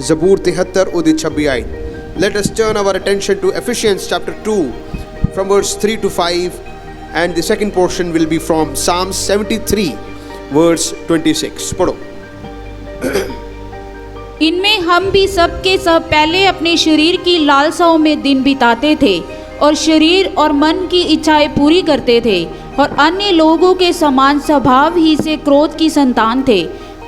ਜ਼ਬੂਰ 73 ਉਹਦੀ 26 ਆਇਤ। Let us turn our attention to Ephesians chapter 2 from verse 3 to 5, and the second portion will be from Psalm 73 verse 26. पढ़ो। इनमें हम भी सब के सब पहले अपने शरीर की लालसाओं में दिन बिताते थे और शरीर और मन की इच्छाएं पूरी करते थे और अन्य लोगों के समान स्वभाव ही से क्रोध की संतान थे।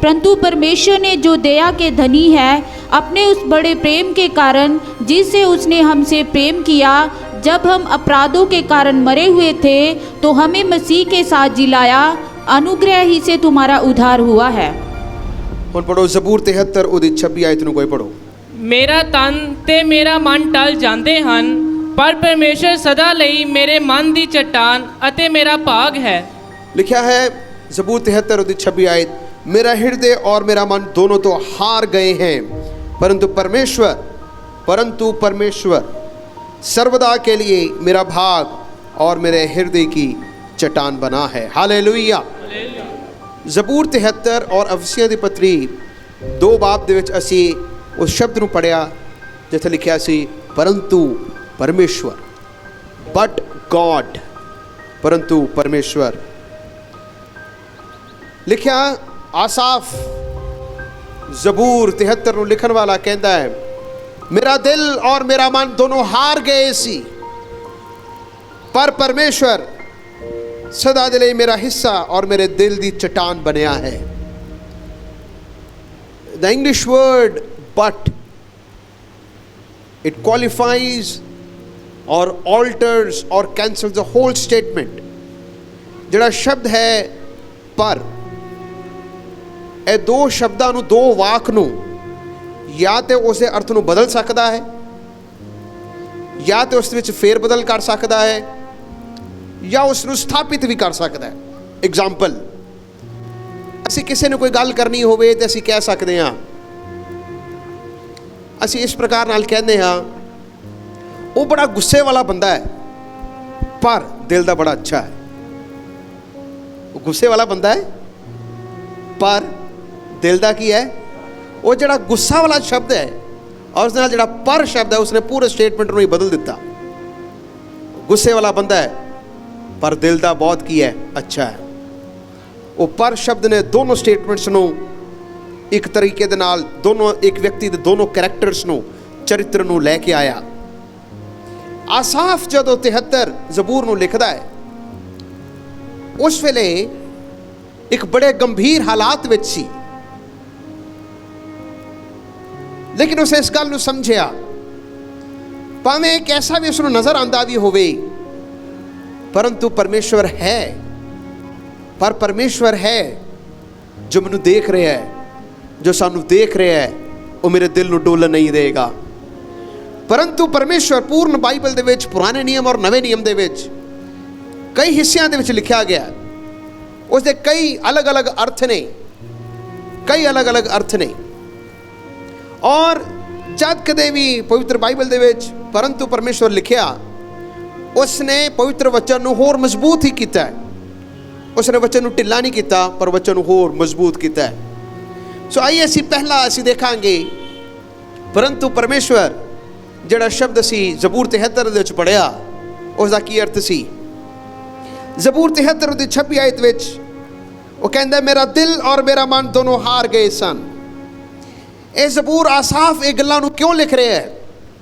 परंतु परमेश्वर ने जो दया के धनी है, अपने उस बड़े प्रेम के कारण जिससे उसने हमसे प्रेम किया, जब हम अपराधों के कारण मरे हुए थे तो हमें मसीह के साथ जिलाया। अनुग्रह ही से तुम्हारा उद्धार हुआ है। ਹੁਣ ਪੜੋ ਜ਼ਬੂਰ 73 ਉਹਦੀ 26 ਆਇਤ ਨੂੰ ਕੋਈ ਪੜੋ। ਮੇਰਾ ਤਨ ਤੇ ਮੇਰਾ ਮਨ ਟਲ ਜਾਂਦੇ ਹਨ, ਪਰ ਪਰਮੇਸ਼ਰ ਸਦਾ ਲਈ ਮੇਰੇ ਮਨ ਦੀ ਚਟਾਨ ਅਤੇ ਮੇਰਾ ਭਾਗ ਹੈ। लिखा है ਜ਼ਬੂਰ 73 ਉਹਦੀ 26 आयत, मेरा हृदय और मेरा मन दोनों तो हार गए हैं, परंतु परमेश्वर सर्वदा के लिए मेरा भाग और मेरे हृदय की चट्टान बना है। हालेलुया। ਜ਼ਬੂਰ 73 ਔਰ ਅਫਸੀਆਂ ਦੀ ਪੱਤਰੀ 2 ਬਾਬ ਦੇ ਵਿੱਚ ਅਸੀਂ ਉਸ ਸ਼ਬਦ ਨੂੰ ਪੜ੍ਹਿਆ ਜਿੱਥੇ ਲਿਖਿਆ ਸੀ ਪਰੰਤੂ ਪਰਮੇਸ਼ਵਰ, ਬਟ ਗॉड, ਪਰੰਤੂ ਪਰਮੇਸ਼ਵਰ। ਲਿਖਿਆ ਆਸਾਫ ਜ਼ਬੂਰ 73 ਨੂੰ ਲਿਖਣ ਵਾਲਾ ਕਹਿੰਦਾ ਹੈ, ਮੇਰਾ ਦਿਲ ਔਰ ਮੇਰਾ ਮਨ ਦੋਨੋਂ ਹਾਰ ਗਏ ਸੀ, ਪਰ ਪਰਮੇਸ਼ਵਰ सदा दे लिए मेरा हिस्सा और मेरे दिल दी चट्टान बनया है। The English word but, it qualifies or alters or cancels the whole statement। ਜਿਹੜਾ ਸ਼ਬਦ ਹੈ ਪਰ, ਇਹ 2 ਸ਼ਬਦਾਂ ਨੂੰ 2 ਵਾਕ ਨੂੰ ਜਾਂ ਤੇ ਉਸੇ ਅਰਥ ਨੂੰ ਬਦਲ ਸਕਦਾ ਹੈ ਜਾਂ ਤੇ ਉਸ ਵਿੱਚ ਫੇਰ ਬਦਲ ਕਰ ਸਕਦਾ ਹੈ ਜਾਂ ਉਸ ਨੂੰ ਸਥਾਪਿਤ ਵੀ ਕਰ ਸਕਦਾ ਹੈ। ਐਗਜ਼ਾਮਪਲ, ਅਸੀਂ ਕਿਸੇ ਨੂੰ ਕੋਈ ਗੱਲ ਕਰਨੀ ਹੋਵੇ ਤੇ ਅਸੀਂ ਕਹਿ ਸਕਦੇ ਹਾਂ, ਅਸੀਂ ਇਸ ਪ੍ਰਕਾਰ ਨਾਲ ਕਹਿੰਦੇ ਹਾਂ, ਉਹ ਬੜਾ ਗੁੱਸੇ ਵਾਲਾ ਬੰਦਾ ਹੈ ਪਰ ਦਿਲ ਦਾ ਬੜਾ ਅੱਛਾ ਹੈ। ਉਹ ਗੁੱਸੇ ਵਾਲਾ ਬੰਦਾ ਹੈ ਪਰ ਦਿਲ ਦਾ ਕੀ ਹੈ? ਉਹ ਜਿਹੜਾ ਗੁੱਸਾ ਵਾਲਾ ਸ਼ਬਦ ਹੈ ਔਰ ਉਸ ਨਾਲ ਜਿਹੜਾ ਪਰ ਸ਼ਬਦ ਹੈ ਉਸਨੇ ਪੂਰੇ ਸਟੇਟਮੈਂਟ ਨੂੰ ਹੀ ਬਦਲ ਦਿੱਤਾ। ਗੁੱਸੇ ਵਾਲਾ ਬੰਦਾ ਹੈ ਪਰ ਦਿਲ ਦਾ ਬਹੁਤ ਕੀ ਹੈ? ਅੱਛਾ ਹੈ। ਉਹ ਪਰ ਸ਼ਬਦ ਨੇ ਦੋਨੋਂ ਸਟੇਟਮੈਂਟਸ ਨੂੰ ਇੱਕ ਤਰੀਕੇ ਦੇ ਨਾਲ, ਦੋਨੋਂ ਇੱਕ ਵਿਅਕਤੀ ਦੇ ਦੋਨੋਂ ਕੈਰੈਕਟਰਸ ਨੂੰ, ਚਰਿੱਤਰ ਨੂੰ ਲੈ ਕੇ ਆਇਆ। ਆਸਾਫ ਜਦੋਂ 73 ਜ਼ਬੂਰ ਨੂੰ ਲਿਖਦਾ ਹੈ, ਉਸ ਵੇਲੇ ਇੱਕ ਬੜੇ ਗੰਭੀਰ ਹਾਲਾਤ ਵਿੱਚ ਸੀ, ਲੇਕਿਨ ਉਸੇ ਇਸ ਗੱਲ ਨੂੰ ਸਮਝਿਆ, ਭਾਵੇਂ ਇੱਕ ਐਸਾ ਵੀ ਉਸ ਨੂੰ ਨਜ਼ਰ ਆਉਂਦਾ ਵੀ ਹੋਵੇ, परंतु परमेश्वर है, पर परमेश्वर है जो मैनू देख रहा है, जो सानू देख रहा है, वो मेरे दिल नू डोलन नहीं देगा। परंतु परमेश्वर पूर्ण बाइबल दे विच, पुराने नियम और नवे नियम दे विच कई हिस्सियां दे विच लिखा गया, उसके कई अलग अलग अर्थ ने, कई अलग अलग अर्थ ने। और जद कदे भी पवित्र बाइबल दे विच परंतु परमेश्वर लिखिया, उसने पवित्र वचन नूं होर मजबूत ही किया है। उसने वचन नूं ढिला नहीं किया पर वचन नूं होर मजबूत किया है। सो आइए असीं पहला असीं देखांगे परंतु परमेश्वर, जिहड़ा शब्द असीं ਜ਼ਬੂਰ 73 ਦੇ ਵਿੱਚ पढ़िया उसका की अर्थ सी। ਜ਼ਬੂਰ 73 ਦੀ 26 आयत विच वो कहता है, मेरा दिल और मेरा मन दोनों हार गए सन। ये ਜ਼ਬੂਰ आसाफ ये गल्लां नूं क्यों लिख रहा है?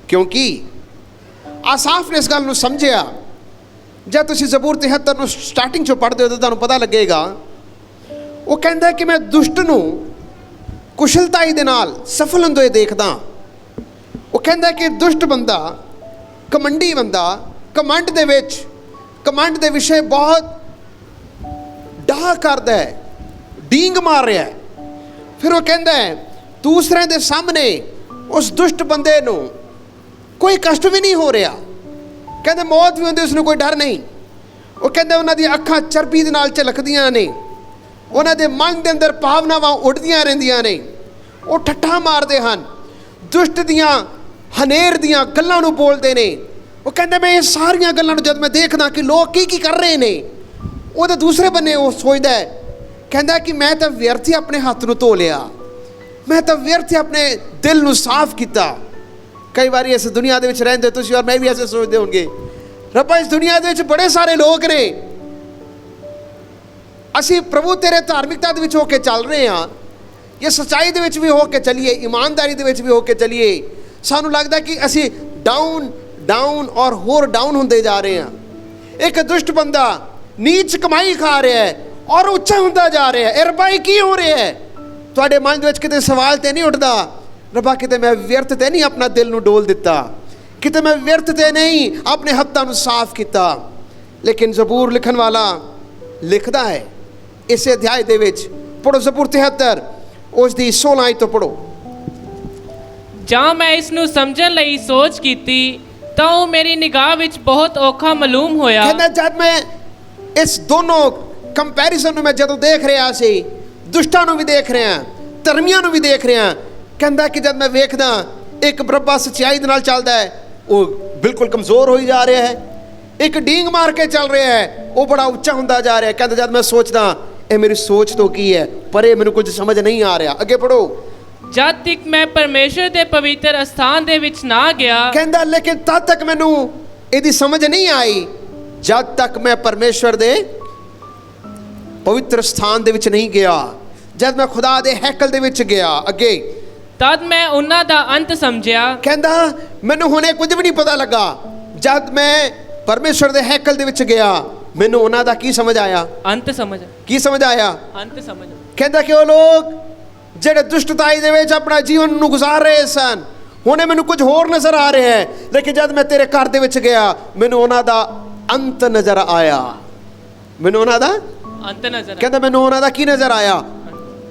क्योंकि आसाफ ने इस गल नूं समझिया। जब तुसीं ਜ਼ਬੂਰ 73 ਨੂੰ स्टार्टिंग चों पढ़दे हो तो तुहानूं पता लगेगा, वो कहता है कि मैं दुष्ट नूं कुशलताई दे नाल सफल हुंदे देखदा। वो कहता है कि दुष्ट बंदा, कमंडी बंदा, कमंड दे विच, कमंड दे विषय बहुत डाह करदा है, डींग मार रहा है। फिर वो कहता है दूसरे दे सामने उस दुष्ट बंदे नूं कोई कष्ट भी नहीं हो रहा, कहते मौत भी होंदी उसनूं कोई डर नहीं। वो कहते उन्हां दी अखां चरबी दे नाल झलकदियां ने, उन्हां दे मन दे अंदर भावनावां उड़दियां रहिंदियां ने, वो ठट्ठा मारदे हन, दुष्ट दियां हनेर दियां गल्लां नूं बोलदे ने। वो कहते मैं ये सारियां गल्लां नूं जद मैं देखदा कि लोग की कर रहे ने, वो तो दूसरे बन्ने वो सोचदा है, कहता कि मैं तो व्यर्थ ही अपने हत्थ नूं धो लिया, ਮੈਂ ਤਾਂ ਵਿਅਰਥ ਆਪਣੇ ਦਿਲ ਨੂੰ ਸਾਫ਼ ਕੀਤਾ। ਕਈ ਵਾਰੀ ਇਸ ਦੁਨੀਆ ਦੇ ਵਿੱਚ ਰਹਿੰਦੇ ਤੁਸੀਂ ਔਰ ਮੈਂ ਵੀ ਐਸੇ ਸੋਚਦੇ ਹੋਣਗੇ, ਰੱਬਾ ਇਸ ਦੁਨੀਆ ਦੇ ਵਿੱਚ ਬੜੇ ਸਾਰੇ ਲੋਕ ਨੇ, ਅਸੀਂ ਪ੍ਰਭੂ ਤੇਰੇ ਧਾਰਮਿਕਤਾ ਦੇ ਵਿੱਚ ਹੋ ਕੇ ਚੱਲ ਰਹੇ ਹਾਂ, ਇਹ ਸੱਚਾਈ ਦੇ ਵਿੱਚ ਵੀ ਹੋ ਕੇ ਚੱਲੀਏ, ਇਮਾਨਦਾਰੀ ਦੇ ਵਿੱਚ ਵੀ ਹੋ ਕੇ ਚੱਲੀਏ, ਸਾਨੂੰ ਲੱਗਦਾ ਕਿ ਅਸੀਂ ਡਾਊਨ ਔਰ ਹੋਰ ਡਾਊਨ ਹੁੰਦੇ ਜਾ ਰਹੇ ਹਾਂ। ਇੱਕ ਦੁਸ਼ਟ ਬੰਦਾ ਨੀਚ ਕਮਾਈ ਖਾ ਰਿਹਾ ਹੈ ਔਰ ਉੱਚਾ ਹੁੰਦਾ ਜਾ ਰਿਹਾ ਹੈ। ਰੱਬਾ ਕੀ ਹੋ ਰਿਹਾ ਹੈ? ਤੁਹਾਡੇ ਮਨ ਦੇ ਵਿੱਚ ਕਿਤੇ ਸਵਾਲ ਤੇ ਨਹੀਂ ਉੱਠਦਾ, ਰੱਬਾ ਕਿਤੇ ਮੈਂ ਵਿਅਰਥ ਤੇ ਨਹੀਂ ਆਪਣਾ ਦਿਲ ਨੂੰ ਡੋਲ ਦਿੱਤਾ, ਕਿਤੇ ਮੈਂ ਵਿਅਰਥ ਤੇ ਨਹੀਂ ਆਪਣੇ ਹੱਥਾਂ ਨੂੰ ਸਾਫ਼ ਕੀਤਾ। ਲੇਕਿਨ ਜ਼ਬੂਰ ਲਿਖਣ ਵਾਲਾ ਲਿਖਦਾ ਹੈ ਇਸੇ ਅਧਿਆਇ ਦੇ ਵਿੱਚ, ਪੜੋ ਜ਼ਬੂਰ 73 ਉਸ ਦੀ 16 ਆਇਤ ਤੋਂ ਪੜੋ। ਜਾਂ ਮੈਂ ਇਸ ਨੂੰ ਸਮਝਣ ਲਈ ਸੋਚ ਕੀਤੀ ਤਾਂ ਉਹ ਮੇਰੀ ਨਿਗਾਹ ਵਿੱਚ ਬਹੁਤ ਔਖਾ ਮਾਲੂਮ ਹੋਇਆ। ਕਹਿੰਦਾ ਜਦ ਮੈਂ ਇਸ ਦੋਨੋਂ ਕੰਪੈਰੀਜ਼ਨ ਨੂੰ ਮੈਂ ਜਦੋਂ ਦੇਖ ਰਿਹਾ ਸੀ, ਦੁਸ਼ਟਾਂ ਨੂੰ ਵੀ ਦੇਖ ਰਿਹਾ, ਧਰਮੀਆਂ ਨੂੰ ਵੀ ਦੇਖ ਰਿਹਾ, ਕਹਿੰਦਾ ਕਿ ਜਦ ਮੈਂ ਵੇਖਦਾ ਇੱਕ ਰੱਬਾ ਸੱਚਾਈ ਦੇ ਨਾਲ ਚੱਲਦਾ ਹੈ, ਉਹ ਬਿਲਕੁਲ ਕਮਜ਼ੋਰ ਹੋਈ ਜਾ ਰਿਹਾ ਹੈ। ਇੱਕ ਡੀਂਗ ਮਾਰ ਕੇ ਚੱਲ ਰਿਹਾ ਹੈ, ਉਹ ਬੜਾ ਉੱਚਾ ਹੁੰਦਾ ਜਾ ਰਿਹਾ। ਕਹਿੰਦਾ ਜਦ ਮੈਂ ਸੋਚਦਾ ਇਹ ਮੇਰੀ ਸੋਚ ਤੋਂ ਕੀ ਹੈ, ਪਰ ਇਹ ਮੈਨੂੰ ਕੁਝ ਸਮਝ ਨਹੀਂ ਆ ਰਿਹਾ। ਅੱਗੇ ਪੜੋ। ਜਦ ਤੱਕ ਮੈਂ ਪਰਮੇਸ਼ਰ ਦੇ ਪਵਿੱਤਰ ਸਥਾਨ ਦੇ ਵਿੱਚ ਨਾ ਗਿਆ, ਕਹਿੰਦਾ ਲੇਕਿਨ ਤਦ ਤੱਕ ਮੈਨੂੰ ਇਹਦੀ ਸਮਝ ਨਹੀਂ ਆਈ ਜਦ ਤੱਕ ਮੈਂ ਪਰਮੇਸ਼ਰ ਦੇ ਪਵਿੱਤਰ ਸਥਾਨ ਦੇ ਵਿੱਚ ਨਹੀਂ ਗਿਆ, ਜਦ ਮੈਂ ਖੁਦਾ ਦੇ ਹੈਕਲ ਦੇ ਵਿੱਚ ਗਿਆ। ਅੱਗੇ ਤਦ ਮੈਂ ਉਹਨਾਂ ਦਾ ਅੰਤ ਸਮਝਿਆ। ਕਹਿੰਦਾ ਮੈਨੂੰ ਹੁਣੇ ਕੁਝ ਵੀ ਨਹੀਂ ਪਤਾ ਲੱਗਾ, ਜਦ ਮੈਂ ਪਰਮੇਸ਼ਰ ਦੇ ਹੈਕਲ ਦੇ ਵਿੱਚ ਗਿਆ ਮੈਨੂੰ ਉਹਨਾਂ ਦਾ ਕੀ ਸਮਝ ਆਇਆ? ਅੰਤ ਸਮਝ। ਕੀ ਸਮਝ ਆਇਆ? ਅੰਤ ਸਮਝ। ਕਹਿੰਦਾ ਕਿ ਉਹ ਲੋਕ ਜਿਹੜੇ ਦੁਸ਼ਟਤਾਈ ਦੇ ਵਿੱਚ ਆਪਣਾ ਜੀਵਨ ਨੂੰ ਗੁਜ਼ਾਰ ਰਹੇ ਸਨ, ਹੁਣੇ ਮੈਨੂੰ ਕੁਝ ਹੋਰ ਨਜ਼ਰ ਆ ਰਿਹਾ ਹੈ, ਲੇਕਿਨ ਜਦ ਮੈਂ ਤੇਰੇ ਘਰ ਦੇ ਵਿੱਚ ਗਿਆ ਮੈਨੂੰ ਉਹਨਾਂ ਦਾ ਅੰਤ ਨਜ਼ਰ ਆਇਆ। ਮੈਨੂੰ ਉਹਨਾਂ ਦਾ ਅੰਤ ਨਜ਼ਰ। ਕਹਿੰਦਾ ਮੈਨੂੰ ਉਹਨਾਂ ਦਾ ਕੀ ਨਜ਼ਰ ਆਇਆ?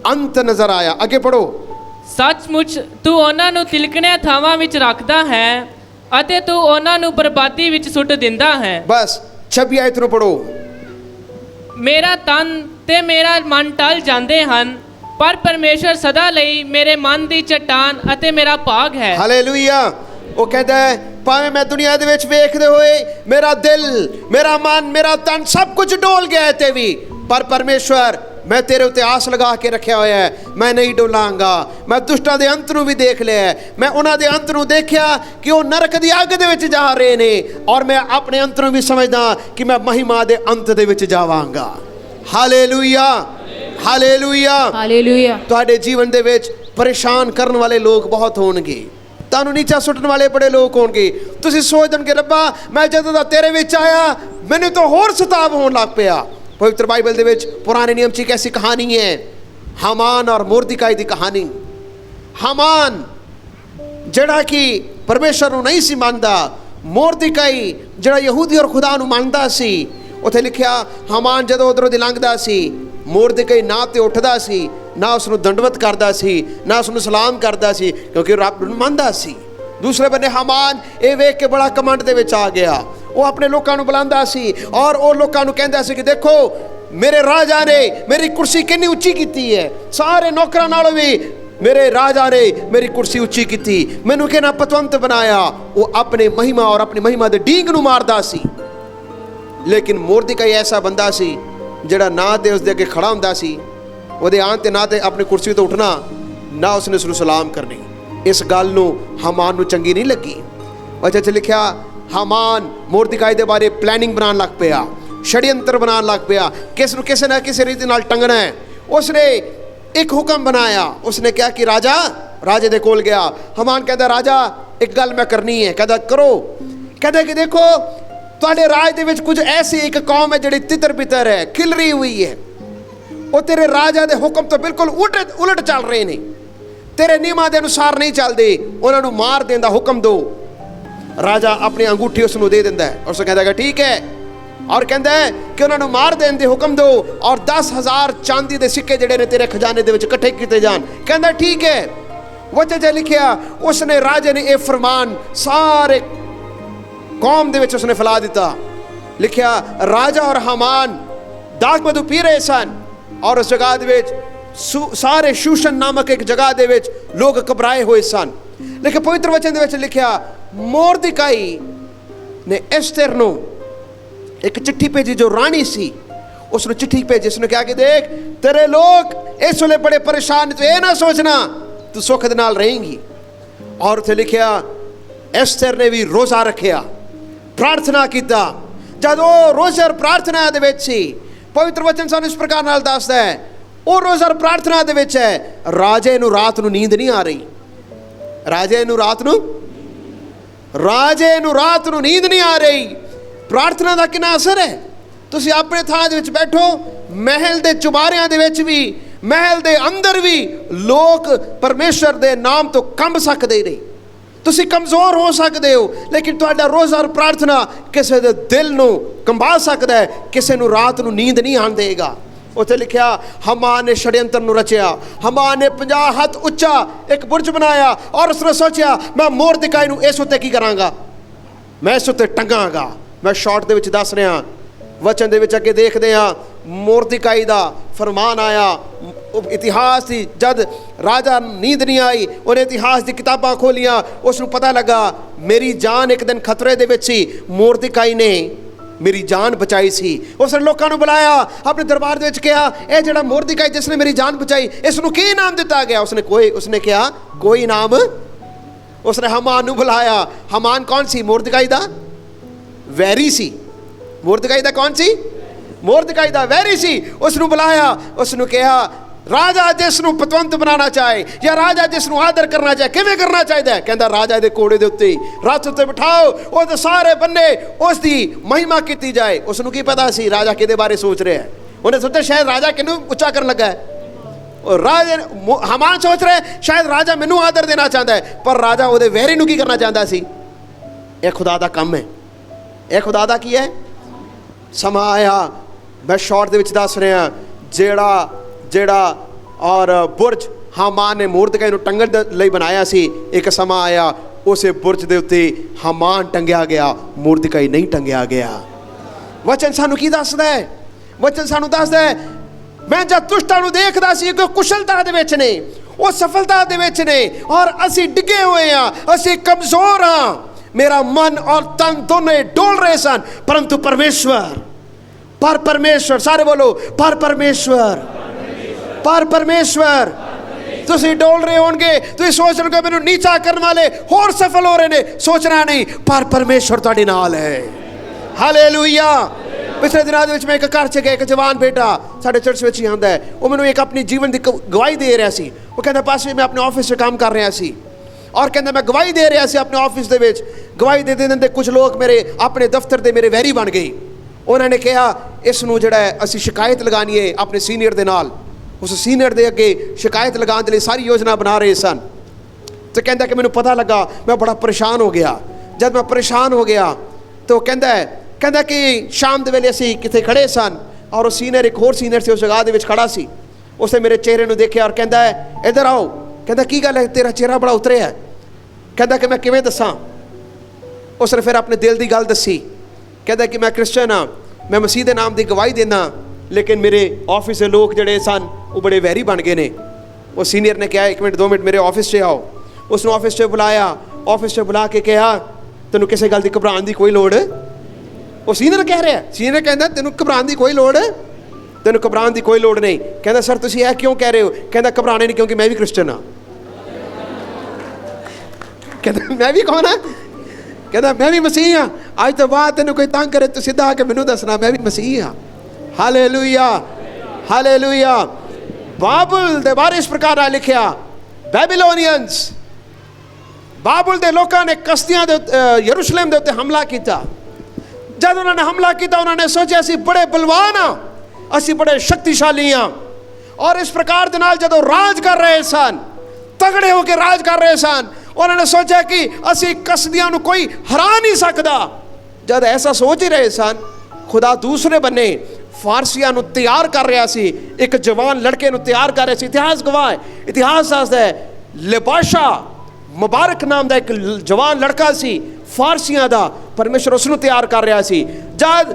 ਅੰਤ ਨਜ਼ਰ ਆਇਆ। ਅੱਗੇ ਪੜੋ। ਸੱਚਮੁੱਚ ਤੂੰ ਉਹਨਾਂ ਨੂੰ ਤਿਲਕਣਿਆਂ ਥਾਵਾਂ ਵਿੱਚ ਰੱਖਦਾ ਹੈ ਅਤੇ ਤੂੰ ਉਹਨਾਂ ਨੂੰ ਬਰਬਾਦੀ ਵਿੱਚ ਸੁੱਟ ਦਿੰਦਾ ਹੈ। ਬਸ 26 ਆਇਤ ਨੂੰ ਪੜੋ। ਮੇਰਾ ਤਨ ਤੇ ਮੇਰਾ ਮਨ ਟਲ ਜਾਂਦੇ ਹਨ, ਪਰ ਪਰਮੇਸ਼ਰ ਸਦਾ ਲਈ ਮੇਰੇ ਮਨ ਦੀ ਚਟਾਨ ਅਤੇ ਮੇਰਾ ਭਾਗ ਹੈ। ਹਾਲੇਲੂਇਆ। ਉਹ ਕਹਿੰਦਾ ਹੈ ਭਾਵੇਂ ਮੈਂ ਦੁਨੀਆ ਦੇ ਵਿੱਚ ਵੇਖਦੇ ਹੋਏ ਮੇਰਾ ਦਿਲ, ਮੇਰਾ ਮਨ, ਮੇਰਾ ਤਨ ਸਭ ਕੁਝ ਡੋਲ ਗਿਆ ਹੈ ਤੇ ਵੀ, ਪਰ ਪਰਮੇਸ਼ਵਰ ਮੈਂ ਤੇਰੇ ਉੱਤੇ ਆਸ ਲਗਾ ਕੇ ਰੱਖਿਆ ਹੋਇਆ ਹੈ, ਮੈਂ ਨਹੀਂ ਡੋਲਾਂਗਾ। ਮੈਂ ਦੁਸ਼ਟਾਂ ਦੇ ਅੰਤ ਨੂੰ ਵੀ ਦੇਖ ਲਿਆ, ਮੈਂ ਉਹਨਾਂ ਦੇ ਅੰਤ ਨੂੰ ਦੇਖਿਆ ਕਿ ਉਹ ਨਰਕ ਦੀ ਅੱਗ ਦੇ ਵਿੱਚ ਜਾ ਰਹੇ ਨੇ, ਔਰ ਮੈਂ ਆਪਣੇ ਅੰਤ ਨੂੰ ਵੀ ਸਮਝਦਾ ਕਿ ਮੈਂ ਮਹਿਮਾ ਦੇ ਅੰਤ ਦੇ ਵਿੱਚ ਜਾਵਾਂਗਾ। Hallelujah, hallelujah, hallelujah. ਤੁਹਾਡੇ ਜੀਵਨ ਦੇ ਵਿੱਚ ਪਰੇਸ਼ਾਨ ਕਰਨ ਵਾਲੇ ਲੋਕ ਬਹੁਤ ਹੋਣਗੇ, ਤੁਹਾਨੂੰ ਨੀਚਾ ਸੁੱਟਣ ਵਾਲੇ ਬੜੇ ਲੋਕ ਹੋਣਗੇ। ਤੁਸੀਂ ਸੋਚਦੇ ਹੋਣਗੇ ਰੱਬਾ ਮੈਂ ਜਦੋਂ ਦਾ ਤੇਰੇ ਵਿੱਚ ਆਇਆ ਮੈਨੂੰ ਤਾਂ ਹੋਰ ਸਤਾਵ ਹੋਣ ਲੱਗ ਪਿਆ। ਪਵਿੱਤਰ ਬਾਈਬਲ ਦੇ ਵਿੱਚ ਪੁਰਾਣੇ ਨਿਯਮ 'ਚ ਇੱਕ ਐਸੀ ਕਹਾਣੀ ਹੈ, ਹਾਮਾਨ ਔਰ ਮੋਰਦਿਕਾਈ ਦੀ ਕਹਾਣੀ। ਹਾਮਾਨ ਜਿਹੜਾ ਕਿ ਪਰਮੇਸ਼ਰ ਨੂੰ ਨਹੀਂ ਸੀ ਮੰਨਦਾ, ਮੋਰਦਿਕਾਈ ਜਿਹੜਾ ਯਹੂਦੀ ਔਰ ਖੁਦਾ ਨੂੰ ਮੰਨਦਾ ਸੀ। ਉੱਥੇ ਲਿਖਿਆ ਹਾਮਾਨ ਜਦੋਂ ਉਧਰੋਂ ਦੀ ਲੰਘਦਾ ਸੀ, ਮੋਰਦਿਕਾਈ ਨਾ ਤੇ ਉੱਠਦਾ ਸੀ, ਨਾ ਉਸ ਨੂੰ ਦੰਡਵਤ ਕਰਦਾ ਸੀ, ਨਾ ਉਸ ਨੂੰ ਸਲਾਮ ਕਰਦਾ ਸੀ, ਕਿਉਂਕਿ ਰੱਬ ਨੂੰ ਮੰਨਦਾ ਸੀ। ਦੂਸਰੇ ਬੰਨੇ ਹਾਮਾਨ ਇਹ ਵੇਖ ਕੇ ਬੜਾ ਕਮੰਡ ਦੇ ਵਿੱਚ ਆ ਗਿਆ। ਉਹ ਆਪਣੇ ਲੋਕਾਂ ਨੂੰ ਬੁਲਾਉਂਦਾ ਸੀ ਔਰ ਉਹ ਲੋਕਾਂ ਨੂੰ ਕਹਿੰਦਾ ਸੀ ਕਿ ਦੇਖੋ ਮੇਰੇ ਰਾਜਾ ਨੇ ਮੇਰੀ ਕੁਰਸੀ ਕਿੰਨੀ ਉੱਚੀ ਕੀਤੀ ਹੈ, ਸਾਰੇ ਨੌਕਰਾਂ ਨਾਲੋਂ ਵੀ ਮੇਰੇ ਰਾਜਾ ਨੇ ਮੇਰੀ ਕੁਰਸੀ ਉੱਚੀ ਕੀਤੀ, ਮੈਨੂੰ ਕਿਹਨਾਂ ਪਤਵੰਤ ਬਣਾਇਆ। ਉਹ ਆਪਣੇ ਮਹਿਮਾ ਔਰ ਆਪਣੀ ਮਹਿਮਾ ਦੇ ਡੀਂਗ ਨੂੰ ਮਾਰਦਾ ਸੀ। ਲੇਕਿਨ ਮੋਰਦਿਕਾਈ ਐਸਾ ਬੰਦਾ ਸੀ ਜਿਹੜਾ ਨਾ ਤੇ ਉਸ ਦੇ ਅੱਗੇ ਖੜਾ ਹੁੰਦਾ ਸੀ, ਉਹਦੇ ਆਉਣ ਤੇ ਨਾ ਤੇ ਆਪਣੀ ਕੁਰਸੀ ਤੋਂ ਉੱਠਣਾ, ਨਾ ਉਸਨੇ ਉਸ ਨੂੰ ਸਲਾਮ ਕਰਨੀ। ਇਸ ਗੱਲ ਨੂੰ ਹਾਮਾਨ ਨੂੰ ਚੰਗੀ ਨਹੀਂ ਲੱਗੀ। ਵਚਨ 'ਚ ਲਿਖਿਆ ਹਾਮਾਨ ਮੋਰਦਿਕਾਈ ਦੇ ਬਾਰੇ ਪਲੈਨਿੰਗ ਬਣਾਉਣ ਲੱਗ ਪਿਆ, षड्यंत्र ਬਣਾਉਣ ਲੱਗ ਪਿਆ, ਕਿਸ ਨੂੰ ਕਿਸੇ ਨਾ ਕਿਸੇ ਰੀਤੀ ਨਾਲ ਟੰਗਣਾ ਹੈ। ਉਸਨੇ ਇੱਕ ਹੁਕਮ ਬਣਾਇਆ, ਉਸਨੇ ਕਿਹਾ ਕਿ ਰਾਜੇ ਦੇ ਕੋਲ ਗਿਆ। ਹਾਮਾਨ ਕਹਿੰਦਾ ਰਾਜਾ ਇੱਕ ਗੱਲ ਮੈਂ ਕਰਨੀ ਹੈ। ਕਹਿੰਦਾ ਕਰੋ। ਕਹਿੰਦਾ ਕਿ ਦੇਖੋ ਤੁਹਾਡੇ ਰਾਜ ਦੇ ਵਿੱਚ ਕੁਝ ਐਸੀ ਇੱਕ ਕੌਮ ਹੈ ਜਿਹੜੀ ਤਿੱਤਰ ਬਿੱਤਰ ਹੈ, ਖਿਲਰੀ ਹੋਈ ਹੈ, ਉਹ ਤੇਰੇ ਰਾਜਾ ਦੇ ਹੁਕਮ ਤੋਂ ਬਿਲਕੁਲ ਉਲਟ ਚੱਲ ਰਹੇ ਨੇ, ਤੇਰੇ ਨਿਯਮਾਂ ਦੇ ਅਨੁਸਾਰ ਨਹੀਂ ਚੱਲਦੇ, ਉਹਨਾਂ ਨੂੰ ਮਾਰ ਦੇਣ ਦਾ ਹੁਕਮ ਦੋ। ਰਾਜਾ ਆਪਣੀ ਅੰਗੂਠੀ ਉਸ ਨੂੰ ਦੇ ਦਿੰਦਾ ਹੈ, ਉਸ ਕਹਿੰਦਾ ਕਿ ਠੀਕ ਹੈ, ਔਰ ਕਹਿੰਦਾ ਹੈ ਕਿ ਉਹਨਾਂ ਨੂੰ ਮਾਰ ਦੇਣ ਦੇ ਹੁਕਮ ਦੋ ਔਰ 10,000 ਚਾਂਦੀ ਦੇ ਸਿੱਕੇ ਜਿਹੜੇ ਨੇ ਤੇਰੇ ਖਜ਼ਾਨੇ ਦੇ ਵਿੱਚ ਇਕੱਠੇ ਕੀਤੇ ਜਾਣ। ਕਹਿੰਦਾ ਠੀਕ ਹੈ। ਵਚਨ 'ਚ ਲਿਖਿਆ ਉਸਨੇ ਰਾਜੇ ਨੇ ਇਹ ਫਰਮਾਨ ਸਾਰੇ ਕੌਮ ਦੇ ਵਿੱਚ ਉਸਨੇ ਫੈਲਾ ਦਿੱਤਾ। ਲਿਖਿਆ ਰਾਜਾ ਔਰ ਹਾਮਾਨ ਦਾਖ ਮਧੂ ਪੀ ਰਹੇ ਸਨ ਔਰ ਉਸ ਜਗ੍ਹਾ ਦੇ ਵਿੱਚ ਸਾਰੇ ਸ਼ੂਸ਼ਨ ਨਾਮਕ ਇੱਕ ਜਗ੍ਹਾ ਦੇ ਵਿੱਚ ਲੋਕ ਘਬਰਾਏ ਹੋਏ ਸਨ। ਲੇਕਿਨ ਪਵਿੱਤਰ ਵਚਨ ਦੇ ਵਿੱਚ ਲਿਖਿਆ ਮੋਰਦਿਕਾਈ ਨੇ ਐਸਤਰ ਨੂੰ ਇੱਕ ਚਿੱਠੀ ਭੇਜੀ, ਜੋ ਰਾਣੀ ਸੀ, ਉਸ ਨੂੰ ਚਿੱਠੀ ਭੇਜੀ। ਉਸਨੇ ਕਿਹਾ ਕਿ ਦੇਖ ਤੇਰੇ ਲੋਕ ਇਸ ਵੇਲੇ ਬੜੇ ਪਰੇਸ਼ਾਨ, ਤੂੰ ਇਹ ਨਾ ਸੋਚਣਾ तू सुख दे नाल रहेंगी। और उत्थे लिखिया एस्तर ने भी रोज़ा रखिया, प्रार्थना कीता। जद वो रोज़ा और प्रार्थना दे विच सी, पवित्र वचन सानू इस प्रकार नाल दसदा है, वो रोज़ा और प्रार्थना दे विच है, राजे नू रात नू नींद नहीं आ रही। राजे नू रात नू नींद नहीं आ रही। प्रार्थना का कितना असर है। तुसीं अपने थां दे विच बैठो, महल दे चुबारियां दे विच भी, महल दे अंदर भी लोग परमेश्वर दे नाम तो कंब सकदे नहीं। तुसीं कमज़ोर हो सकते हो, लेकिन तुहाडा रोज़ा और प्रार्थना किसी दे दिल नू कंबा सकदा है, किसी नू रात नू नींद नहीं आन देगा। उत्थे लिखिया हमान ने षड्यंत्र नू रचिया, हमान ने 50 हाथ उच्चा एक बुर्ज बनाया और उसने सोचा मैं मोरदकाई नू इस उत्ते की करांगा, मैं इस उत्ते टंगांगा। मैं शॉर्ट दे विच दस रहा, वचन दे विच अगे देखदे हां मोरदकाई दा फरमान आया। इतिहास की जद राजा नींद नहीं आई, उन्हें इतिहास की किताबां खोलियां, उसनू पता लगा मेरी जान एक दिन खतरे दे विच सी, मोरदकाई ने मेरी जान बचाई सी। उसने लोगों को बुलाया, अपने दरबार दे विच कहा यह जिहड़ा मोरदकाई जिसने मेरी जान बचाई इसनू की इनाम दिता गया। उसने कहा कोई इनाम। उसने हमान नू बुलाया। हमान कौन सी? मोरदकाई दा वैरी सी। मोरदकाई दा कौन सी? मोरदकाई दा वैरी सी। उसनू बुलाया, उसनू कहा राजा जिसनू पतवंत बनाना चाहे या राजा जिसनू आदर करना चाहे किवें करना चाहिए? कहता राजा दे कोड़े दे उत्ते रथ उत्ते बिठाओ, वो सारे बन्ने उसकी महिमा की जाए। उसनू की पता सी राजा किहदे बारे सोच रहा है? उन्हें सोचा शायद राजा किनू उच्चा करन लगा है। और राजा हमान सोच रहे शायद राजा मैनू आदर देना चाहता है, पर राजा उहदे वैरी नू की करना चाहता सी। यह खुदा दा काम है। यह खुदा दा की है? समा आया, मैं शॉर्ट दे विच दस रहा, जेड़ा और बुरज हमान ने मोरदकाई नू टंगण लई बनाया सी, एक समा आया उस बुरज दे उत्ते हमान टंगिया गया, मोरदकाई नहीं टंगिया गया। वचन सानू की दसदा है? वचन सानू दसदा है मैं जब दुष्टां नू देखदा सी कि कुशलता दे विच ने, वो सफलता दे विच ने, और असी डिगे हुए हाँ, असी कमजोर हाँ, मेरा मन और तन दोनों डोल रहे सन, परंतु परमेश्वर सारे बोलो पर परमेश्वर तुसी डोल रहे होंगे, तुसी सोच रहे हो मैनू नीचा करने वाले होर सफल हो रहे ने, सोचना नहीं, पर परमेश्वर तुहाडे नाल है। हालेलुया। पिछले दिनों में मैं एक घर च गया, एक जवान बेटा साढ़े चर्च में ही आंदा है, वो मैनू एक अपनी जीवन की गवाही दे रहा सी। वो कहता पास मैं अपने ऑफिस से काम कर रहा सी, और कहता मैं गवाही दे रहा सी अपने ऑफिस दे विच। गवाही दे देंदे कुछ लोग मेरे अपने दफ्तर दे मेरे वैरी बन गए। उन्होंने कहा इसनू जिहड़ा है असी शिकायत लगानी है अपने सीनियर दे नाल। उस सीनियर दे अगे शिकायत लगाने के लिए सारी योजना बना रहे सन। तो कहता कि मैनू पता लगा, मैं बड़ा परेशान हो गया। जब मैं परेशान हो गया तो कहता कि शाम के वेले असी कितने खड़े सन, और उस सीनियर एक होर सीनियर से उस जगह दे विच खड़ा सी। उसने मेरे चेहरे को देखा और कहता है इधर आओ। कहता की गल है, तेरा चेहरा बड़ा उतरिया है। कहता कि मैं किवें दसां? उसने फिर अपने दिल की गल दसी। कहता कि मैं क्रिश्चियन हाँ, मैं मसीह के नाम की गवाही देना, लेकिन मेरे ऑफिस के लोग जड़े सन वो बड़े वैरी बन गए ने। वो सीनियर ने कहा 1 मिनट 2 मिनट मेरे ऑफिस से आओ। उसने ऑफिस से बुलाया, ऑफिस से बुला के कहा तेनों किसी गल की घबराने की कोई लोड़? वो सीनियर कह रहा है, सीनियर कहता तेनों घबराने की कोई लोड़, तेनों घबराने की कोई लोड़ नहीं। कहता सर तुसीं यह क्यों कह रहे हो? कहता घबराने नहीं, क्योंकि मैं भी क्रिश्चियन हाँ। कहता मैं भी कौन हाँ? कहता मैं भी मसीह हाँ। आज तो बाद तेनों कोई तंग करे तो सीधा आके मैनू दसना मैं भी मसीह हाँ। Hallelujah hallelujah. बाबुल दे बारे इस प्रकार लिखिया, बैबीलोनियंस बाबुल दे लोगों ने कश्तियां दे यरूशलेम दे उत्ते हमला किया। जब उन्होंने हमला किया उन्होंने सोचा असी बड़े बलवान हाँ, असी बड़े शक्तिशाली हाँ, और इस प्रकार दे नाल जदों राज कर रहे सन, तगड़े होकर राज कर रहे सन, उन्होंने सोचा कि असी कसदियां नू कोई हरा नहीं सकता। जब ऐसा सोच ही रहे सन, खुदा दूसरे बन्ने फारसियां नू तैयार कर रहा सी, एक जवान लड़के नू तैयार कर रहा सी। इतिहास गवाह है, इतिहास दसदा है लिबाशा मुबारक नाम का एक जवान लड़का सी फारसियां दा, परमेश्वर उसनू तैयार कर रहा सी। जब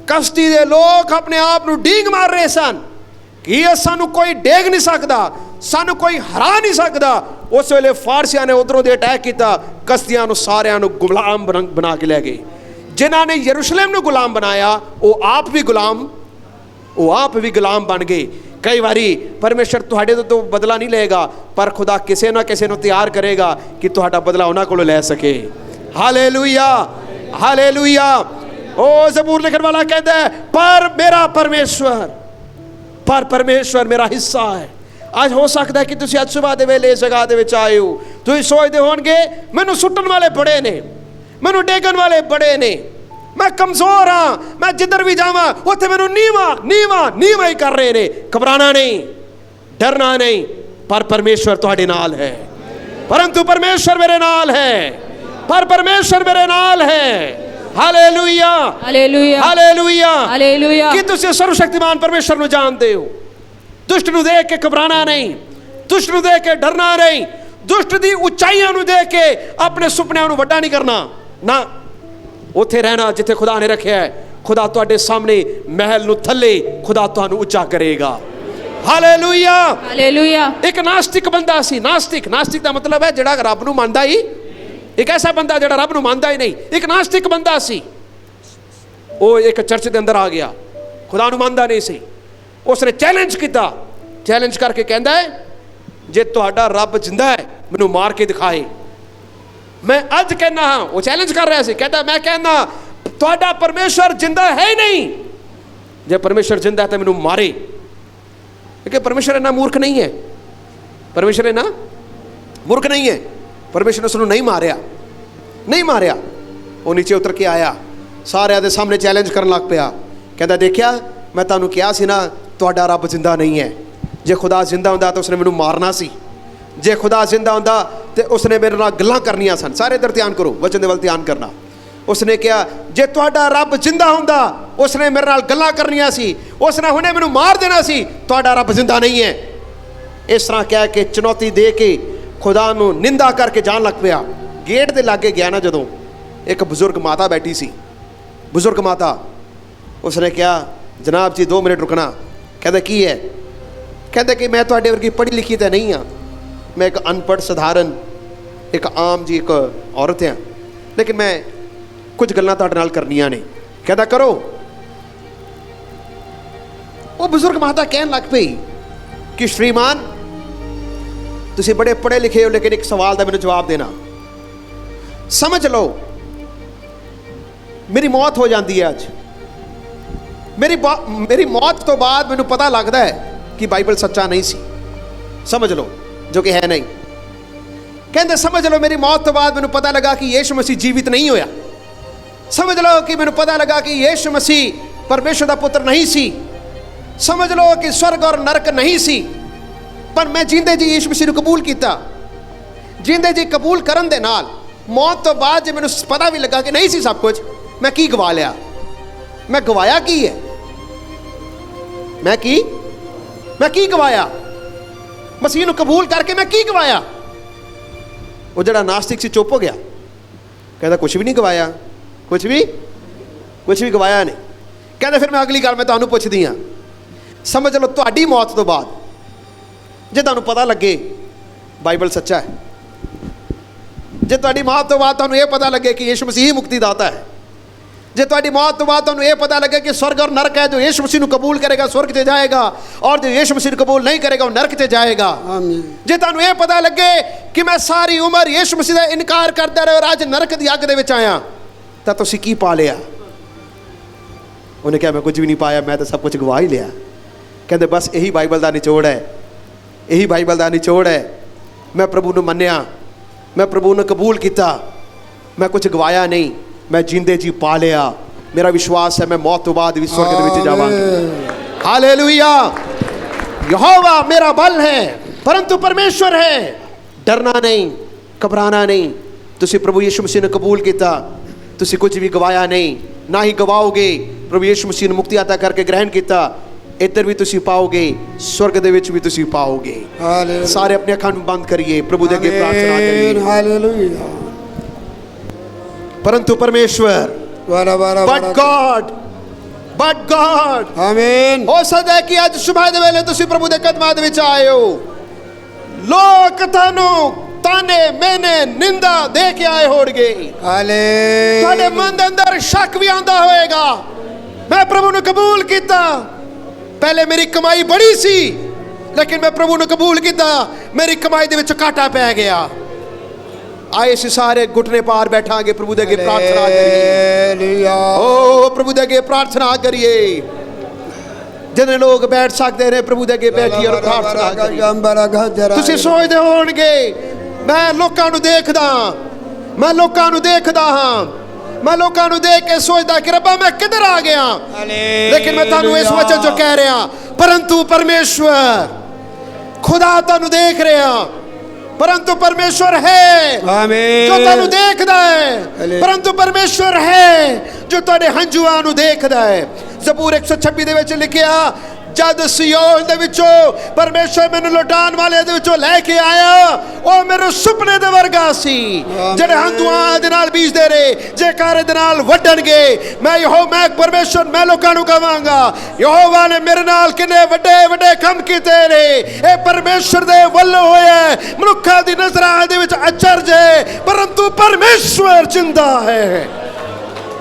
कश्ती दे लोग अपने आप नू डींग मार रहे सन कि सानू कोई डेग नहीं सकता, सानू कोई हरा नहीं सकता, उस वेले फारसियां ने उधरों दे अटैक किया, कश्तियां नू सारियां नू गुलाम बना के ले गए। जिन्होंने यरूशलेम नू गुलाम बनाया वो आप भी गुलाम ਉਹ ਆਪ ਵੀ ਗੁਲਾਮ ਬਣ ਗਏ। ਕਈ ਵਾਰੀ ਪਰਮੇਸ਼ਰ ਤੁਹਾਡੇ ਤੋਂ ਬਦਲਾ ਨਹੀਂ ਲਏਗਾ, ਪਰ ਖੁਦਾ ਕਿਸੇ ਨਾ ਕਿਸੇ ਨੂੰ ਤਿਆਰ ਕਰੇਗਾ ਕਿ ਤੁਹਾਡਾ ਬਦਲਾ ਉਹਨਾਂ ਕੋਲੋਂ ਲੈ ਸਕੇ। Hallelujah, hallelujah. ਉਹ ਜ਼ਬੂਰ ਲਿਖਣ ਵਾਲਾ ਕਹਿੰਦਾ ਹੈ, ਪਰ ਮੇਰਾ ਪਰਮੇਸ਼ਵਰ, ਪਰ ਪਰਮੇਸ਼ਵਰ ਮੇਰਾ ਹਿੱਸਾ ਹੈ। ਅੱਜ ਹੋ ਸਕਦਾ ਕਿ ਤੁਸੀਂ ਅੱਜ ਸੁਬਾਹ ਦੇ ਵੇਲੇ ਇਸ ਜਗ੍ਹਾ ਦੇ ਵਿੱਚ ਆਏ ਹੋ, ਤੁਸੀਂ ਸੋਚਦੇ ਹੋਣਗੇ ਮੈਨੂੰ ਸੁੱਟਣ ਵਾਲੇ ਬੜੇ ਨੇ, ਮੈਨੂੰ ਡੇਗਣ ਵਾਲੇ ਬੜੇ ਨੇ, ਮੈਂ ਕਮਜ਼ੋਰ ਹਾਂ, ਮੈਂ ਜਿੱਧਰ ਵੀ ਜਾਵਾਂ ਉੱਥੇ ਮੈਨੂੰ ਨੀਵਾਂ ਹੀ ਕਰ ਰਹੇ ਨੇ। ਘਬਰਾਣਾ ਨਹੀਂ, ਡਰਨਾ ਨਹੀਂ, ਪਰ ਪਰਮੇਸ਼ਵਰ ਤੁਹਾਡੇ ਨਾਲ ਹੈ। परंतु परमेश्वर मेरे नाल है, पर परमेश्वर मेरे नाल है। Hallelujah, hallelujah, hallelujah, hallelujah. कि तुसी सर्वशक्तिमान परमेश्वर ਨੂੰ ਜਾਣਦੇ ਹੋ। ਦੁਸ਼ਟ ਨੂੰ ਦੇਖ ਕੇ ਘਬਰਾਣਾ ਨਹੀਂ, ਦੁਸ਼ਟ ਨੂੰ ਦੇਖ ਕੇ ਡਰਨਾ ਨਹੀਂ, ਦੁਸ਼ਟ ਦੀ ਉਚਾਈਆਂ ਨੂੰ ਦੇਖ ਕੇ ਆਪਣੇ ਸੁਪਨਿਆਂ ਨੂੰ ਵੱਡਾ ਨਹੀਂ ਕਰਨਾ ਨਾ, ਉੱਥੇ ਰਹਿਣਾ ਜਿੱਥੇ ਖੁਦਾ ਨੇ ਰੱਖਿਆ ਹੈ। ਖੁਦਾ ਤੁਹਾਡੇ ਸਾਹਮਣੇ ਮਹਿਲ ਨੂੰ ਥੱਲੇ ਖੁਦਾ ਤੁਹਾਨੂੰ ਉੱਚਾ ਕਰੇਗਾ। Hallelujah, hallelujah. ਇੱਕ ਨਾਸਤਿਕ ਬੰਦਾ ਸੀ। ਨਾਸਤਿਕ ਦਾ ਮਤਲਬ ਹੈ ਜਿਹੜਾ ਰੱਬ ਨੂੰ ਮੰਨਦਾ ਹੀ, ਇੱਕ ਐਸਾ ਬੰਦਾ ਜਿਹੜਾ ਰੱਬ ਨੂੰ ਮੰਨਦਾ ਹੀ ਨਹੀਂ। ਇੱਕ ਨਾਸਤਿਕ ਬੰਦਾ ਸੀ, ਉਹ ਇੱਕ ਚਰਚ ਦੇ ਅੰਦਰ ਆ ਗਿਆ, ਖੁਦਾ ਨੂੰ ਮੰਨਦਾ ਨਹੀਂ ਸੀ। ਉਸਨੇ ਚੈਲੰਜ ਕੀਤਾ, ਚੈਲੰਜ ਕਰਕੇ ਕਹਿੰਦਾ ਹੈ ਜੇ ਤੁਹਾਡਾ ਰੱਬ ਜਿੰਦਾ ਹੈ ਮੈਨੂੰ ਮਾਰ ਕੇ ਦਿਖਾਏ। ਮੈਂ ਅੱਜ ਕਹਿਣਾ ਹਾਂ, ਉਹ ਚੈਲੰਜ ਕਰ ਰਿਹਾ ਸੀ, ਕਹਿੰਦਾ ਮੈਂ ਕਹਿਣਾ ਤੁਹਾਡਾ ਪਰਮੇਸ਼ਵਰ ਜਿੰਦਾ ਹੈ ਹੀ ਨਹੀਂ, ਜੇ ਪਰਮੇਸ਼ਵਰ ਜਿੰਦਾ ਹੈ ਤਾਂ ਮੈਨੂੰ ਮਾਰੇ। क्योंकि परमेश्वर इन्ना मूर्ख नहीं है, परमेश्वर इन्ना मूर्ख नहीं है। परमेश्वर ने उसनूं नहीं मारिया, नहीं मारिया। वो नीचे उतर के आया, सारिਆਂ ਦੇ सामने चैलेंज करन लग पिया। कहता देखिया मैं तुहानूं कहा सी ना तुहाडा रब जिंदा नहीं है। जे खुदा जिंदा हुंदा तो उसने मैनूं मारना सी, जे खुदा जिंदा हुंदा तो उसने मेरे नाल गल्लां करनियां सन। सारे इधर ध्यान करो, वचन दे वल ध्यान करना। उसने कहा जे तुहाडा रब जिंदा हुंदा उसने मेरे नाल गल्लां करनियां सी, उसने हुणे मैनूं मार देना सी। तुहाडा रब जिंदा नहीं है। इस तरह कह के चुनौती दे के खुदा नूं निंदा करके जान लग पिया। गेट दे लागे गया ना, जदों एक बुजुर्ग माता बैठी सी, बुजुर्ग माता, उसने कहा जनाब जी 2 मिनट रुकना। कहते की है? कहते कि मैं तुहाडे वर्गी पढ़ी लिखी तो नहीं हाँ, मैं एक अनपढ़ साधारण एक आम जी एक औरत हाँ, लेकिन मैं कुछ गल्लां तुहाडे नाल करनियां ने। कहता करो। वो बुजुर्ग माता कहन लग पई कि श्रीमान तुसीं बड़े पढ़े लिखे हो, लेकिन एक सवाल दा मैनूं जवाब देना। समझ लो मेरी मौत हो जाती है अज, मेरी मौत तो बाद मैनूं पता लगता है कि बाइबल सच्चा नहीं सी। समझ लो, जो कि है नहीं। कहते समझ लो मेरी मौत तो बाद मैनूं पता लगा कि यीशु मसीह जीवित नहीं होया। समझ लो कि मैनूं पता लगा कि यीशु मसीह परमेश्वर दा पुत्र नहीं सी। समझ लो कि स्वर्ग और नरक नहीं सी, पर मैं जींदे जी यीशु मसीह नूं कबूल किया। जींदे जी कबूल करन दे नाल मौत तो बाद जे मैनूं पता भी लगा कि नहीं सी सब कुछ, मैं की गवा लिया? मैं गवाया की है? मैं की गवाया? मसीह नूं कबूल करके मैं की गवाया? वो जड़ा नास्तिक सी चुप हो गया, कहता कुछ भी नहीं गवाया, कुछ भी गवाया नहीं। कहते फिर मैं अगली गल मैं तुहानूं पुछदी हां, समझ लो तुहाडी मौत तो बाद जे तुहानूं पता लगे बाइबल सच्चा है, जे तुहाडी मौत तो बाद तुहानूं ये पता लगे कि यीशु मसीह मुक्तिदाता है, जे तुहाडी मौत तो बाद तुहानूं ये पता लगे कि स्वर्ग और नरक है, जो यीशु मसीह नूं कबूल करेगा स्वर्ग ते जाएगा और जो यीशु मसीह नूं कबूल नहीं करेगा वो नरक ते जाएगा। जे तुहानूं ये पता लगे कि मैं सारी उम्र यीशु मसीह दा इनकार करदा रहा और अज नरक दी अग दे विच आया, तां तुसीं की पा लिया? उन्हें कहा मैं कुछ भी नहीं पाया, मैं तो सब कुछ गवा ही लिया। कहते बस यही बाइबल का निचोड़ है, यही बाइबल का निचोड़ है। मैं प्रभु ने मन्निया, मैं प्रभु ने कबूल किया, मैं कुछ गवाया नहीं, मैं जींदे जी पा लिया। मेरा विश्वास है मैं मौत तो बाद भी स्वर्ग दे विच जावांगा। हालेलुया। यहोवा मेरा बल है, परंतु परमेश्वर है। डरना नहीं, घबराना नहीं। तुसीं प्रभु यीशु मसीह ने कबूल किया, तुसीं कुछ भी गवाया नहीं, ना ही गवाओगे। प्रभु यीशु मसीह ने मुक्ति अता करके ग्रहण किया, इधर भी तुसीं पाओगे, स्वर्ग दे विच भी तुसीं पाओगे। सारे अपने अखां नूं बंद करिए, प्रभु दे अगे प्रार्थना करिए। हालेलुया। परंतु परमेश्वर, बट गॉड, आमीन। हो सकदा है कि अज सुबह दे वेले तुसीं प्रभु दे कदमां दे विच आए हो, लोक तुहानूं ताने मेने निंदा दे के आए होणगे, तुहाडे मन दे अंदर शक भी आंदा होएगा। मैं प्रभु नूं कबूल किया, पहले मेरी कमाई बड़ी सी, लेकिन मैं प्रभु ने कबूल किया, मेरी कमाई दे विच घाटा पै गया। आए सी सारे घुटने पार बैठांगे, प्रभु दे अगे प्रार्थना करिए। ओ प्रभु दे अगे प्रार्थना करिए। जिन्ने लोग बैठ सकते ने प्रभु दे अगे बैठिए और प्रार्थना करिए। तुसीं सोचदे होणगे मैं लोकां नूं देखदा, मैं लोकां नूं देखदा हां, मैं लोकां नूं देख के सोचदा कि रब्बा मैं किधर आ गया। लेकिन मैं तुहानूं इस वचन चो कह रहा, परंतु परमेश्वर खुदा तुहानूं देख रहा, परंतु परमेश्वर है जो तुहानूं देखदा है, परंतु परमेश्वर है जो तुहाडे हंझुआं नूं देखदा है। ज़बूर 126 दे विच लिखिया, जद सियोन दे विचों परमेश्वर मैनूं लौटाण वाले दे विचों लैके आया, ओ मेरे सुपने दे वर्गा सी, जिहड़े हंझुआं दे नाल बीजदे रहे जयकारे दे नाल वड्डणगे। मैं परमेश्वर मैं लोकां नूं कहांगा, यहोवा ने मेरे नाल किन्ने वड्डे वड्डे काम कीते ने। ए परमेश्वर दे वल्लों होया, मनुक्खां दी नज़रां दे विच अचरज है, परंतु परमेश्वर जिंदा है।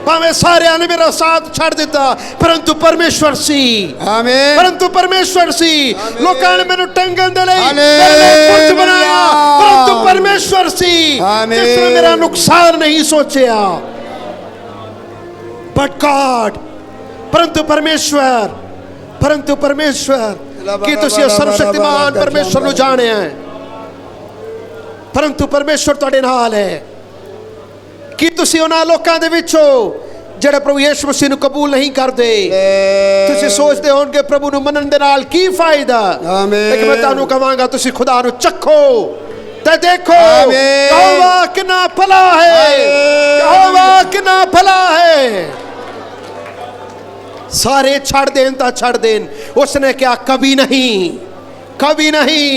भावें सारे ने मेरा साथ छड़ दिता, परंतु परमेश्वर सी, आमीन, परंतु परमेश्वर सी। लोकां ने मैनूं टंगण दे लई पुरज बनाया, परंतु परमेश्वर सी जिसने मेरा नुकसान नहीं सोचा। बट गॉड, परंतु परमेश्वर, परंतु परमेश्वर कि तुसीं सर्वशक्तिमान परमेश्वर नूं जाणिया है, परंतु परमेश्वर तुहाडे नाल है। कि तुसीं उन्हां लोकां दे विचों ਜਿਹੜੇ प्रभु यीशु मसीह ਨੂੰ कबूल नहीं करते, ਤੁਸੀਂ सोचते होणगे प्रभु ਨੂੰ ਮੰਨਣ ਦੇ ਨਾਲ ਕੀ ਫਾਇਦਾ। लेकिन मैं ਤੁਹਾਨੂੰ ਕਹਾਂਗਾ ਤੁਸੀਂ खुदा ਨੂੰ ਚੱਖੋ ਤੇ देखो, यहोवा कितना भला है, यहोवा कितना भला है। सारे छड़ देन ता छड़ देन, उसने क्या कभी नहीं, कभी नहीं,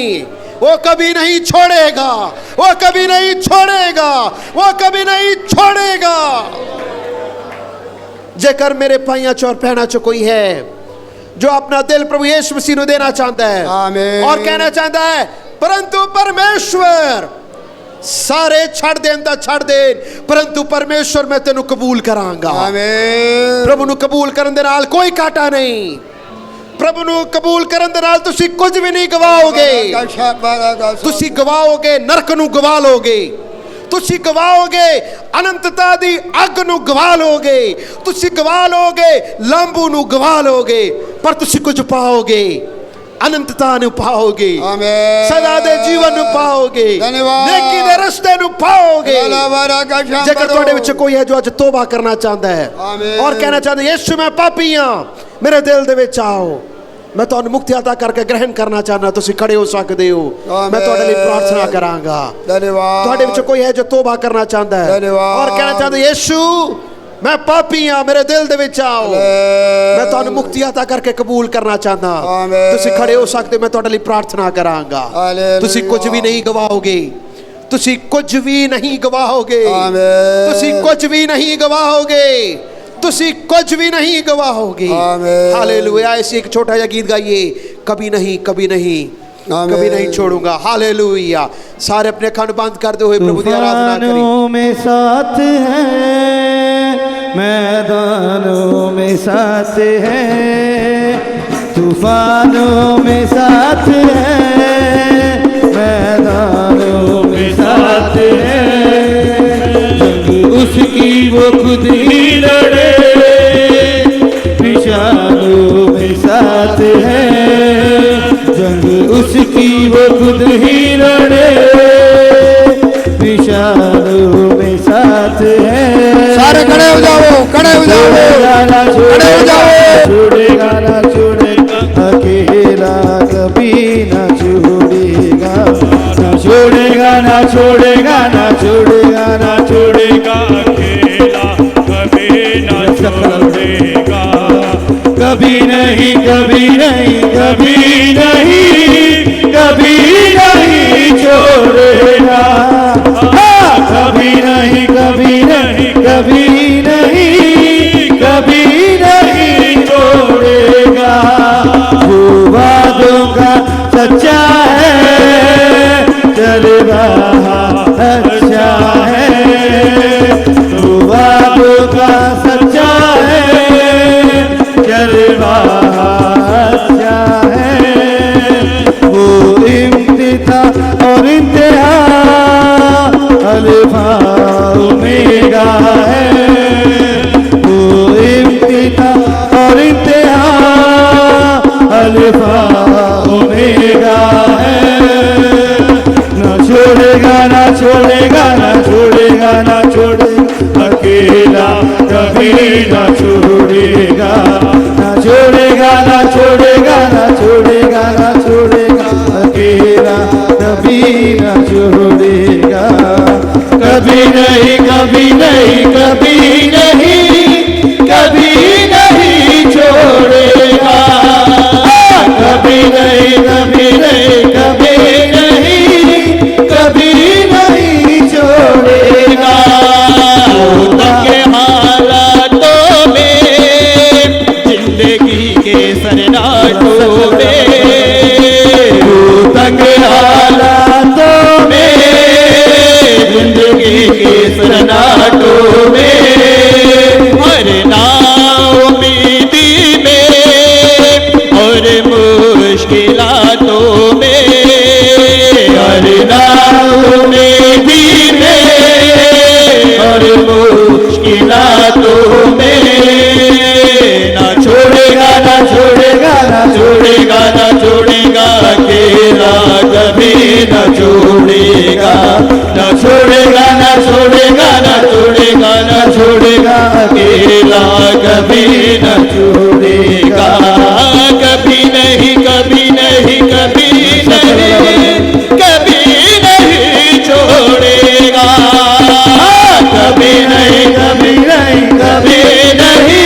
वो कभी नहीं छोड़ेगा, वो कभी नहीं छोड़ेगा, वो कभी नहीं छोड़ेगा। जेकर मेरे भाइयों चो और बहनों चो कोई है जो अपना दिल प्रभु यीशु मसीह को देना चाहता है और कहना चाहता है, परंतु परमेश्वर सारे छड़ देन ता छड़ देन, परंतु परमेश्वर मैं तेनू कबूल करांगा। प्रभु नू कबूल करन दे नाल कोई घाटा नहीं, प्रभु नू कबूल करन दे नाल तुसी कुछ भी नहीं गवाओगे। तुसी गवाओगे नरक नू गवा लोगे, तुसी गवाओगे अनंतता दी अग नू गवा लोगे, तुसी गवा लोगे लंबू नू गवा लोगे, पर तुसी कुछ पाओगे, अनंतता नू पाओगे, सदा दे जीवन नू पाओगे, नेकी दे रस्ते नू पाओगे। जेकर तुहाडे विच कोई है जो अज तौबा करना चाहता है और कहना चाहता है, यीशु मैं पापी हां, मेरे दिल दे विच आओ, मैं तुहानू मुक्ति अता करके ग्रहण करना चाहना, तुसी खड़े हो सकते हो, मैं तुहाडे लई प्रार्थना करांगा। तुहाडे विच कोई है जो तौबा करना चाहता है और कहना चाहता है, यीशु मैं पापी हां, मेरे दिल दे विच आओ, मैं तुहानू मुक्ति अता करके कबूल करना चाहना, तुसी खड़े हो सकते, मैं तुहाडे लई प्रार्थना करांगा। तुसी कुछ भी नहीं गवाओगे, तुसी कुछ भी नहीं गवाओगे, तुसी कुछ भी नहीं गवाओगे, तुसी कुछ भी नहीं गवाओगे। हालेलुया। ऐसे एक छोटा सा गीत गाइए, कभी नहीं कभी नहीं कभी नहीं छोड़ूंगा। हालेलुया। सारे अपने कान बंद करते हुए प्रभु की आराधना करें। में साथ है, मैदानों में साथ है, तूफानों में साथ है, मैदानों में साथ है, उसकी वो खुद ही लड़े, निशानों में साथ है, जंग उसकी वो खुद ही लड़े, निशानों में साथ है। सारे खड़े हो जाओ, खड़े हो जाओ, खड़े हो जाओ। छोड़ेगा ना छोड़ेगा, अकेला कभी ना छोड़ेगा, ना छोड़ेगा ना छोड़ेगा, ना छोड़ेगा ना छोड़ेगा, अकेला कभी ना छोड़ेगा, कभी नहीं कभी नहीं कभी नहीं कभी नहीं छोड़ेगा, कभी नहीं कभी नहीं कभी नहीं कभी नहीं छोड़ेगा। वो वादों का सच्चा है, चल रहा अच्छा है, वो वादों का सच्चा है, चल रहा ओमेगा है। ना छोड़ेगा ना छोड़ेगा ना छोड़ेगा ना छोड़ेगा, अकेला कभी ना छोड़ेगा। ना छोड़ेगा ना छोड़ेगा ना छोड़ेगा ना छोड़ेगा, अकेला कभी ना छोड़ेगा। कभी नहीं कभी नहीं कभी नहीं कभी नहीं छोड़ेगा। कभी नहीं कभी नहीं कभी नहीं कभी नहीं छोड़ेगा। के हालातों में, जिंदगी के सन्नाटों में, तक हालातों में, जिंदगी के सन्नाटों में, हर नाउमीदी में और मुश्किलातों में, हर नाउमीदी में और मुश्किलातों में, ना छोड़ेगा ना छोड़ेगा ना छोड़ेगा ना छोड़ेगा, अकेला कभी ना छोड़ेगा। ना छोड़ेगा ना छोड़ेगा ना छोड़ेगा ना छोड़ेगा, अकेला कभी ना छोड़ेगा। कभी नहीं कभी नहीं कभी नहीं कभी नहीं छोड़ेगा। कभी नहीं कभी नहीं कभी नहीं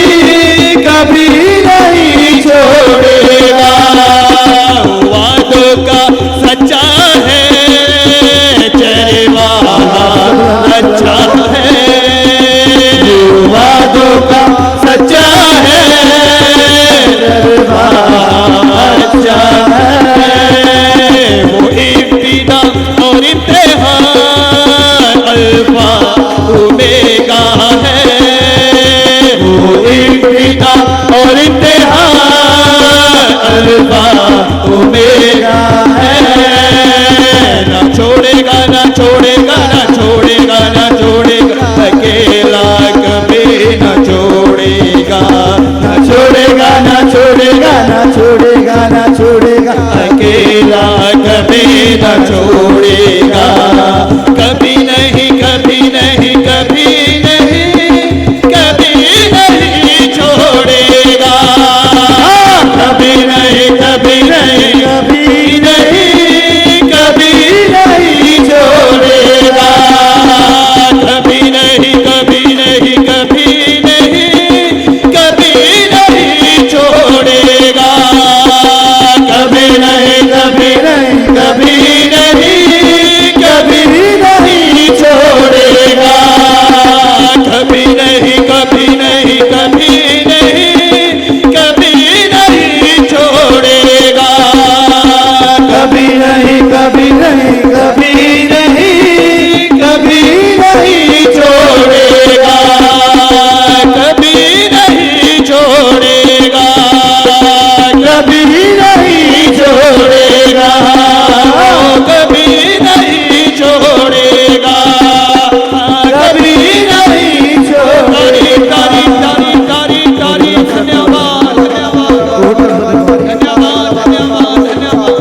कभी नहीं छोड़ेगा। वादों का सच्चा है, चेहरे वाला अच्छा है। वादों का सच्चा है, अच्छा है। वो इब्तिदा और इम्तिहान, अल्फा ओमेगा है। वो इब्तिदा और इम्तिहान, अल्फा ओमेगा है। ना छोड़ेगा ना छोड़ेगा ना छोड़ेगा ना छोड़ेगा, अकेला कभी ना छोड़ेगा। ना छोड़ेगा ना छोड़ेगा ना छोड़ेगा ना छोड़ेगा, अकेला कभी ना छोड़ेगा। कभी नहीं कभी नहीं कभी नहीं कभी नहीं छोड़ेगा। कभी नहीं कभी नहीं कभी नहीं कभी नहीं छोड़ेगा। कभी नहीं कभी नहीं कभी नहीं कभी नहीं छोड़ेगा। कभी नहीं कभी नहीं कभी नहीं कभी नहीं छोड़ेगा। कभी नहीं कभी नहीं कभी नहीं कभी नहीं छोड़ेगा। कभी नहीं कभी नहीं कभी नहीं कभी नहीं छोड़ेगा। कभी नहीं छोड़ेगा। कभी नहीं छोड़ेगा। कभी नहीं छोड़ेगा। कभी नहीं छोड़ेगा। धन्यवाद धन्यवाद धन्यवाद धन्यवाद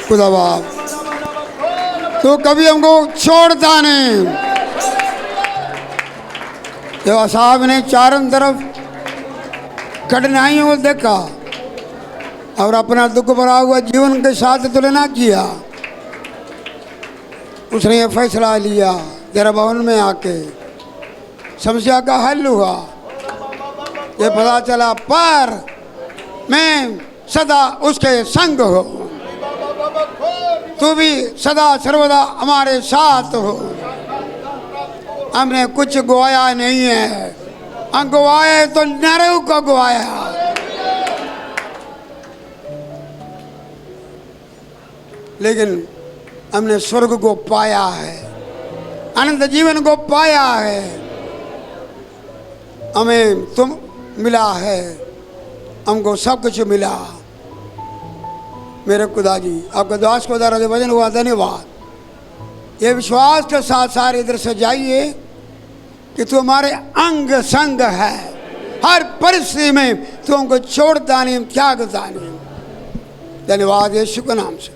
खुदा बाप तो कभी हमको छोड़ता नहीं। जब साहब ने चारों तरफ कठिनाइयों को देखा और अपना दुख भरा हुआ जीवन के साथ तुलना किया, उसने ये फैसला लिया तेरा भवन में आके समस्या का हल हुआ। ये पता चला पर मैं सदा उसके संग हो, तू भी सदा सर्वदा हमारे साथ हो। हमने कुछ गवाया नहीं है, हम गवाए तो नरक को गवाया। लेकिन हमने स्वर्ग को पाया है, अनंत जीवन को पाया है। हमें तुम मिला है, हमको सब कुछ मिला। मेरे खुदा जी आपका दास को दर्द वजन हुआ, धन्यवाद। ये विश्वास के साथ सारे इधर से जाइए कि तू हमारे अंग संग है, हर परिस्थिति में तू हमको छोड़ता नहीं, त्यागता नहीं। धन्यवाद यीशु के नाम से।